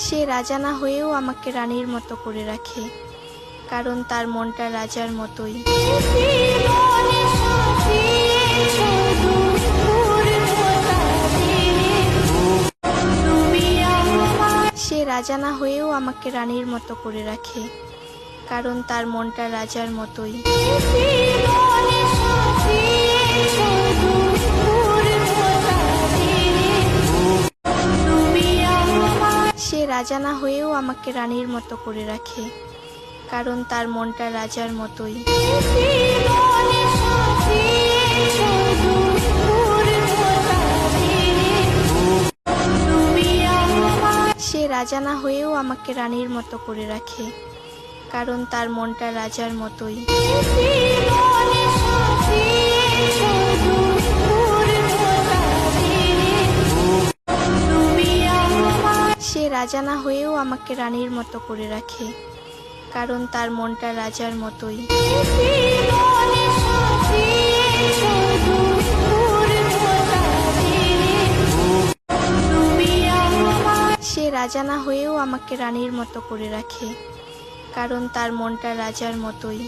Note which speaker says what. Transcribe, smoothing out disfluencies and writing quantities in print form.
Speaker 1: সে রাজা না হয়েও আমাকে রানীর মতো করে রাখে, কারণ তার মনটা রাজার মতোই। সে রাজা না হয়েও আমাকে রানীর মতো করে রাখে, কারণ তার মনটা রাজার মতোই। সে রাজা না হয়েও আমাকে রানীর মতো করে রাখে, কারণ তার মনটা রাজার মতোই। সে রাজা না হয়েও আমাকে রানীর মতো করে রাখে, কারণ তার মনটা রাজার মতোই। সে রাজা না হয়েও আমাকে রানীর মতো করে রাখে, কারণ তার মনটা রাজার মতোই। সে রাজা না হয়েও আমাকে রানীর মতো করে রাখে, কারণ তার মনটা রাজার মতোই।